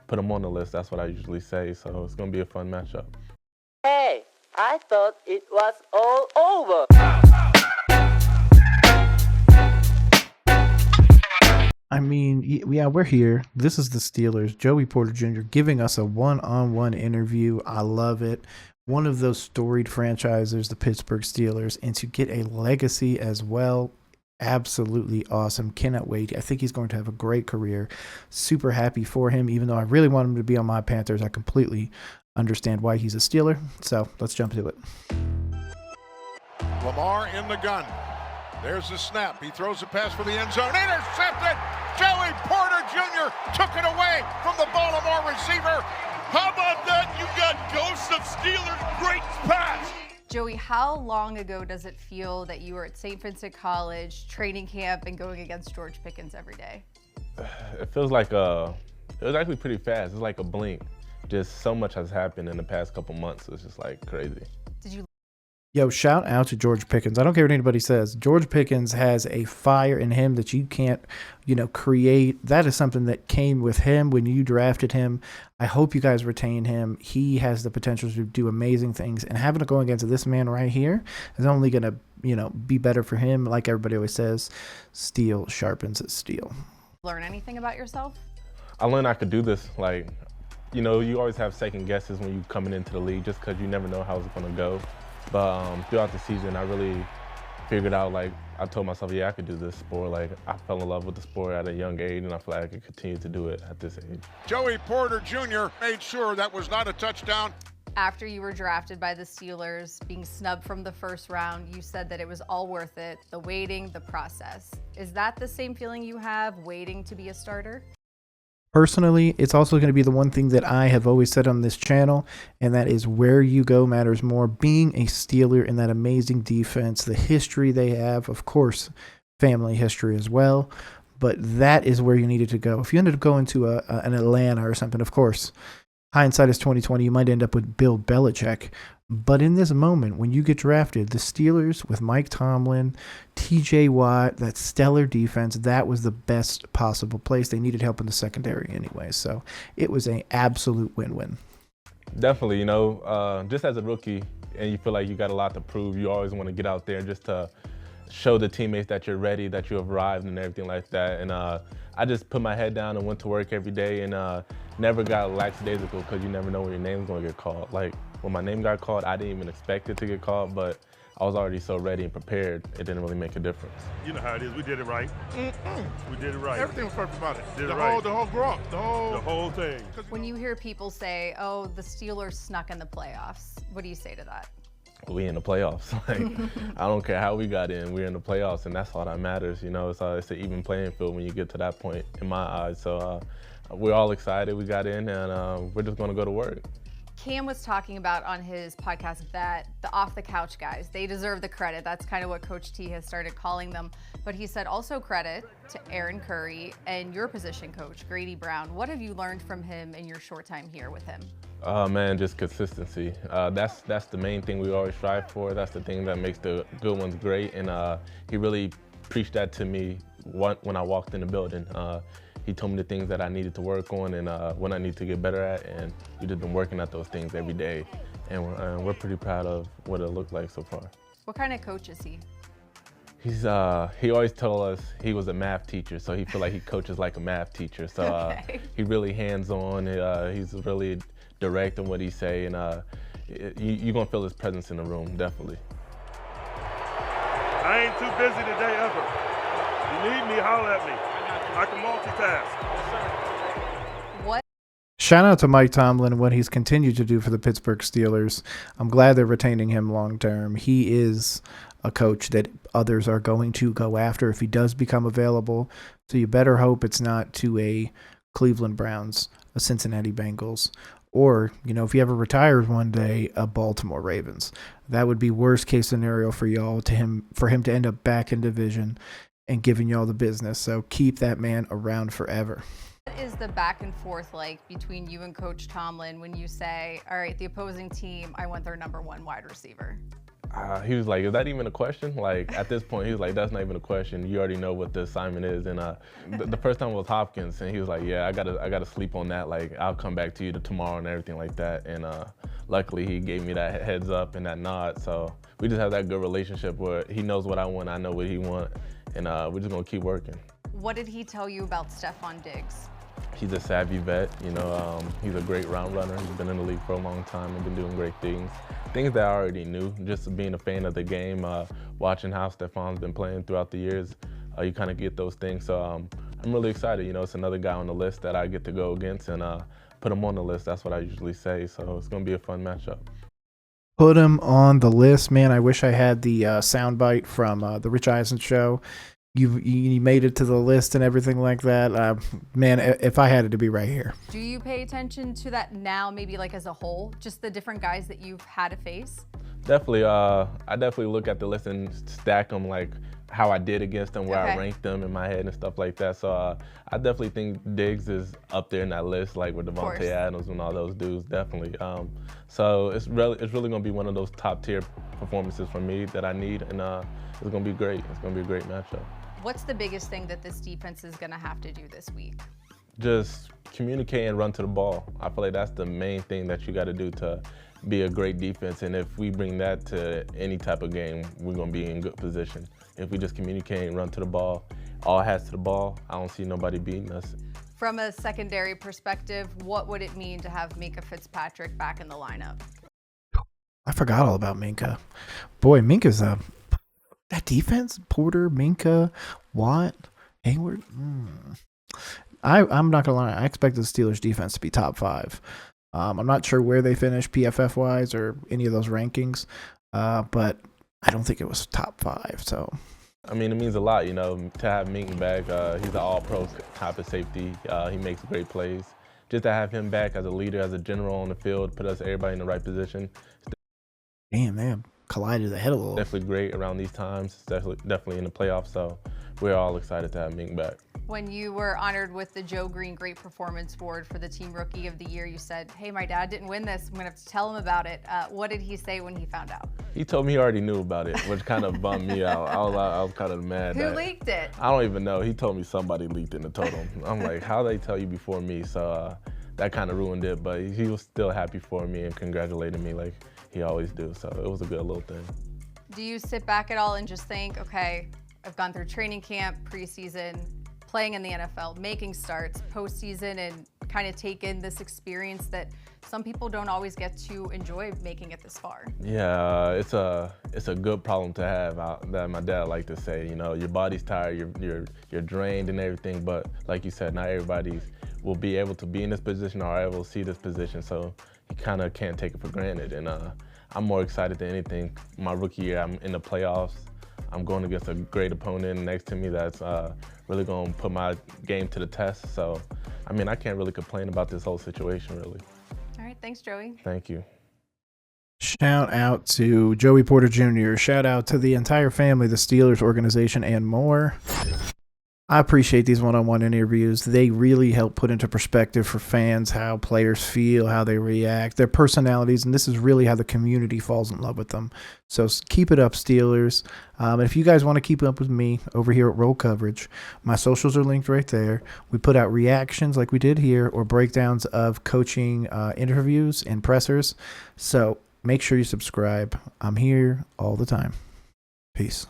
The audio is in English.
put him on the list. That's what I usually say. So it's going to be a fun matchup. Hey, I thought it was all over. I mean, yeah, we're here. This is the Steelers. Joey Porter Jr. giving us a one-on-one interview. I love it. One of those storied franchises, the Pittsburgh Steelers, and to get a legacy as well. Absolutely awesome. Cannot wait. I think he's going to have a great career. Super happy for him, even though I really want him to be on my Panthers. I completely understand why he's a Steeler. So let's jump to it. Lamar in the gun. There's the snap. He throws a pass for the end zone. Intercepted. Joey Porter Jr. took it away from the Baltimore receiver. How about that? You got Ghosts of Steelers. Great pass. Joey, how long ago does it feel that you were at St. Vincent College, training camp, and going against George Pickens every day? It feels like it was actually pretty fast. It's like a blink. Just so much has happened in the past couple months. It's just like crazy. Did you? Yo, shout out to George Pickens. I don't care what anybody says. George Pickens has a fire in him that you can't, create. That is something that came with him when you drafted him. I hope you guys retain him. He has the potential to do amazing things. And having to go against this man right here is only going to, be better for him. Like everybody always says, steel sharpens steel. Learn anything about yourself? I learned I could do this. You always have second guesses when you coming into the league just because you never know how it's going to go. But throughout the season, I really figured out, I told myself, yeah, I could do this sport. I fell in love with the sport at a young age, and I feel like I could continue to do it at this age. Joey Porter Jr. made sure that was not a touchdown. After you were drafted by the Steelers, being snubbed from the first round, you said that it was all worth it, the waiting, the process. Is that the same feeling you have waiting to be a starter? Personally, it's also going to be the one thing that I have always said on this channel, and that is where you go matters more. Being a Steeler in that amazing defense, the history they have, of course, family history as well, but that is where you needed to go. If you ended up going to an Atlanta or something, of course, hindsight is 2020, you might end up with Bill Belichick. But in this moment, when you get drafted, the Steelers with Mike Tomlin, TJ Watt, that stellar defense, that was the best possible place. They needed help in the secondary anyway. So it was an absolute win-win. Definitely, just as a rookie and you feel like you got a lot to prove, you always want to get out there just to show the teammates that you're ready, that you have arrived and everything like that. And I just put my head down and went to work every day and never got lackadaisical because you never know when your name's going to get called. When my name got called, I didn't even expect it to get called, but I was already so ready and prepared, it didn't really make a difference. You know how it is. We did it right. We did it right. Everything was perfect about it. Did it right. The whole grok, the whole thing. When you hear people say, oh, the Steelers snuck in the playoffs, what do you say to that? We in the playoffs. I don't care how we got in, we're in the playoffs, and that's all that matters. It's an even playing field when you get to that point, in my eyes. So we're all excited we got in, and we're just going to go to work. Cam was talking about on his podcast that the off-the-couch guys, they deserve the credit. That's kind of what Coach T has started calling them. But he said also credit to Aaron Curry and your position coach, Grady Brown. What have you learned from him in your short time here with him? Man, just consistency. That's the main thing we always strive for. That's the thing that makes the good ones great. And he really preached that to me when I walked in the building. He told me the things that I needed to work on and what I need to get better at, and we've just been working at those things every day. And we're pretty proud of what it looked like so far. What kind of coach is he? He always told us he was a math teacher, so he feel like he coaches like a math teacher. So Okay. he really hands-on. He's really direct in what he say, and you're gonna feel his presence in the room, definitely. I ain't too busy today ever. You need me, holler at me. I can multitask. What? Shout out to Mike Tomlin and what he's continued to do for the Pittsburgh Steelers. I'm glad they're retaining him long term. He is a coach that others are going to go after if he does become available. So you better hope it's not to a Cleveland Browns, a Cincinnati Bengals, or, if he ever retires one day, a Baltimore Ravens. That would be worst case scenario for y'all, for him to end up back in division and giving y'all the business. So keep that man around forever. What is the back and forth like between you and Coach Tomlin when you say, all right, the opposing team, I want their number one wide receiver? He was like, is that even a question? Like, at this point, he was like, that's not even a question. You already know what the assignment is. And the first time was Hopkins, and he was like, yeah, I gotta sleep on that. Like, I'll come back to you tomorrow and everything like that. And luckily, he gave me that heads up and that nod. So we just have that good relationship where he knows what I want, I know what he wants, and we're just gonna keep working. What did he tell you about Stefon Diggs? He's a savvy vet, you know, he's a great route runner. He's been in the league for a long time and been doing great things. Things that I already knew, just being a fan of the game, watching how Stefon's been playing throughout the years, you kind of get those things. So I'm really excited, you know, it's another guy on the list that I get to go against and put him on the list. That's what I usually say, so it's gonna be a fun matchup. Put him on the list, man. I wish I had the soundbite from the Rich Eisen show. You made it to the list and everything like that. Man, if I had it to be right here. Do you pay attention to that now, maybe like as a whole, just the different guys that you've had to face? Definitely. I definitely look at the list and stack them like how I did against them, where I ranked them in my head and stuff like that. So I definitely think Diggs is up there in that list, like with Devontae Adams and all those dudes, definitely. So it's really going to be one of those top tier performances for me that I need, and it's going to be great. It's going to be a great matchup. What's the biggest thing that this defense is going to have to do this week? Just communicate and run to the ball. I feel like that's the main thing that you got to do to be a great defense. And if we bring that to any type of game, we're going to be in good position. If we just communicate and run to the ball, all hats to the ball, I don't see nobody beating us. From a secondary perspective, what would it mean to have Minkah Fitzpatrick back in the lineup? I forgot all about Minkah. Boy, Minka's that defense, Porter, Minkah, Watt, Hayward. I'm not going to lie. I expect the Steelers defense to be top 5. I'm not sure where they finished PFF-wise or any of those rankings, but I don't think it was top 5. So, I mean, it means a lot, you know, to have Minka back. He's an all-pro type of safety. He makes great plays. Just to have him back as a leader, as a general on the field, put us everybody in the right position. Damn, man. Collided ahead a little. Definitely great around these times, definitely in the playoffs, so we're all excited to have Mink back. When you were honored with the Joe Green Great Performance Award for the Team Rookie of the Year, you said, hey, my dad didn't win this. I'm going to have to tell him about it. What did he say when he found out? He told me he already knew about it, which kind of bummed me out. I was kind of mad. Who leaked it? I don't even know. He told me somebody leaked it and told him. I'm like, how they tell you before me? So that kind of ruined it, but he was still happy for me and congratulated me like he always do. So it was a good little thing. Do you sit back at all and just think, okay, I've gone through training camp, preseason, playing in the NFL, making starts, postseason, and kind of take in this experience that some people don't always get to enjoy making it this far? Yeah, it's a good problem to have. That my dad liked to say, you know, your body's tired, you're drained and everything, but like you said, not everybody will be able to be in this position or able to see this position, so you kind of can't take it for granted. And I'm more excited than anything. My rookie year, I'm in the playoffs. I'm going against a great opponent next to me that's really going to put my game to the test. So, I mean, I can't really complain about this whole situation, really. All right, thanks, Joey. Thank you. Shout out to Joey Porter Jr. Shout out to the entire family, the Steelers organization, and more. I appreciate these one-on-one interviews. They really help put into perspective for fans how players feel, how they react, their personalities, and this is really how the community falls in love with them. So keep it up, Steelers. If you guys want to keep up with me over here at Roll Coverage, my socials are linked right there. We put out reactions like we did here or breakdowns of coaching interviews and pressers. So make sure you subscribe. I'm here all the time. Peace.